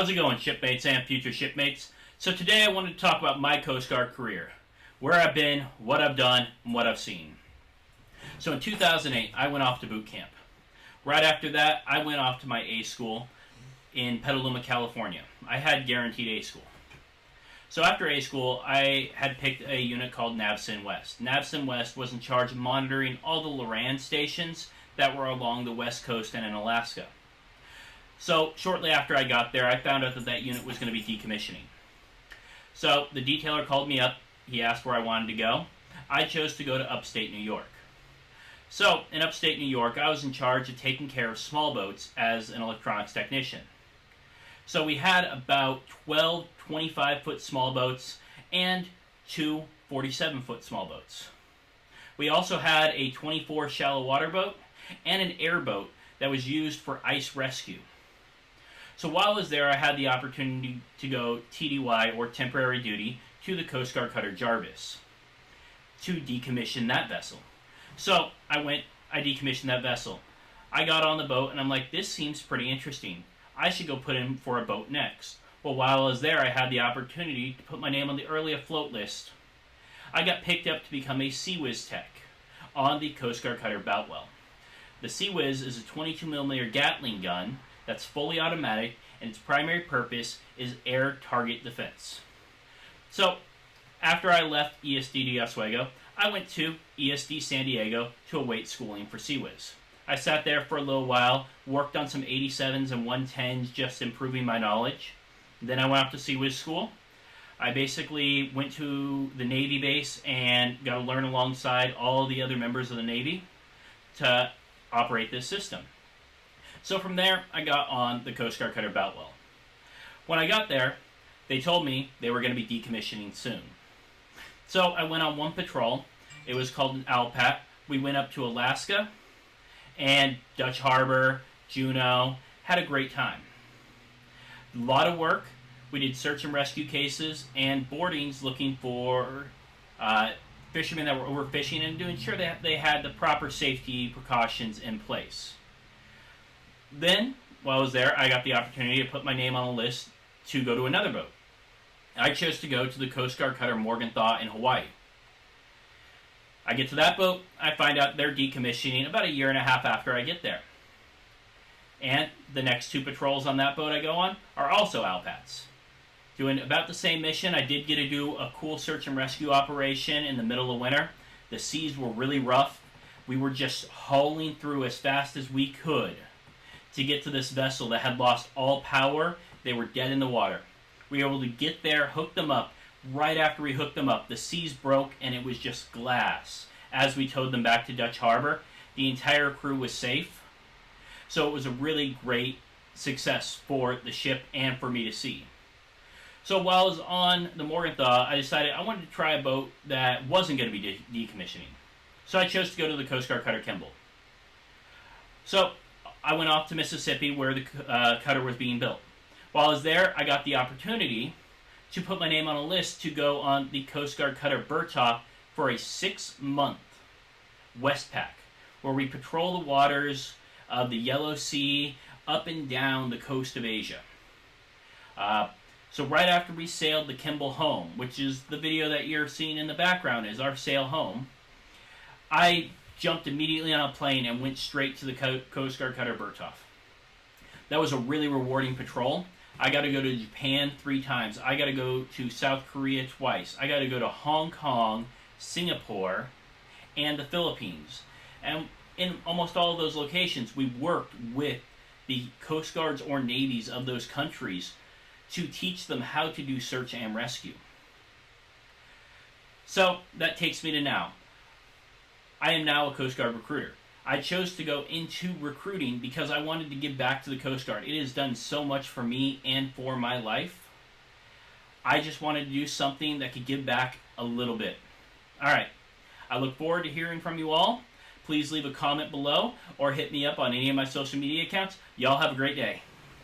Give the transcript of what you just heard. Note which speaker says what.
Speaker 1: How's it going, shipmates and future shipmates? So today I wanted to talk about my Coast Guard career, where I've been, what I've done, and what I've seen. So in 2008, I went off to boot camp. Right after that, I went off to my A school in Petaluma, California. I had guaranteed A school. So after A school, I had picked a unit called NAVCEN West. NAVCEN West was in charge of monitoring all the LORAN stations that were along the West Coast and in Alaska. So shortly after I got there, I found out that that unit was going to be decommissioning. So the detailer called me up. He asked where I wanted to go. I chose to go to upstate New York. So in upstate New York, I was in charge of taking care of small boats as an electronics technician. So we had about 12 25-foot small boats and two 47-foot small boats. We also had a 24 shallow water boat and an airboat that was used for ice rescue. So while I was there, I had the opportunity to go TDY, or temporary duty, to the Coast Guard cutter Jarvis to decommission that vessel. So I decommissioned that vessel. I got on the boat and I'm like, this seems pretty interesting. I should go put in for a boat next. Well, while I was there, I had the opportunity to put my name on the early afloat list. I got picked up to become a CIWS tech on the Coast Guard cutter Boutwell. The CIWS is a 22mm Gatling gun that's fully automatic, and its primary purpose is air target defense. So, after I left ESD Oswego, I went to ESD San Diego to await schooling for CIWS. I sat there for a little while, worked on some 87s and 110s, just improving my knowledge. Then I went off to CIWS school. I basically went to the Navy base and got to learn alongside all the other members of the Navy to operate this system. So from there, I got on the Coast Guard cutter Boutwell. When I got there, they told me they were going to be decommissioning soon. So I went on one patrol. It was called an Alpat. We went up to Alaska and Dutch Harbor, Juneau. Had a great time. A lot of work. We did search and rescue cases and boardings looking for fishermen that were overfishing and doing sure that they had the proper safety precautions in place. Then, while I was there, I got the opportunity to put my name on a list to go to another boat. I chose to go to the Coast Guard cutter Morgenthau in Hawaii. I get to that boat, I find out they're decommissioning about a year and a half after I get there. And the next two patrols on that boat I go on are also Alpats. Doing about the same mission. I did get to do a cool search and rescue operation in the middle of winter. The seas were really rough. We were just hauling through as fast as we could to get to this vessel that had lost all power. They were dead in the water. We were able to get there, hook them up. Right after we hooked them up, the seas broke and it was just glass. As we towed them back to Dutch Harbor, the entire crew was safe. So it was a really great success for the ship and for me to see. So while I was on the Morgenthau, I decided I wanted to try a boat that wasn't going to be decommissioning. So I chose to go to the Coast Guard cutter Kimball. So I went off to Mississippi where the cutter was being built. While I was there, I got the opportunity to put my name on a list to go on the Coast Guard cutter Bertha for a 6-month Westpac, where we patrol the waters of the Yellow Sea up and down the coast of Asia. So right after we sailed the Kimball home, which is the video that you're seeing in the background is our sail home, I jumped immediately on a plane and went straight to the Coast Guard cutter Bertha. That was a really rewarding patrol. I got to go to Japan 3 times. I got to go to South Korea twice. I got to go to Hong Kong, Singapore, and the Philippines. And in almost all of those locations, we worked with the Coast Guards or Navies of those countries to teach them how to do search and rescue. So that takes me to now. I am now a Coast Guard recruiter. I chose to go into recruiting because I wanted to give back to the Coast Guard. It has done so much for me and for my life. I just wanted to do something that could give back a little bit. Alright, I look forward to hearing from you all. Please leave a comment below or hit me up on any of my social media accounts. Y'all have a great day.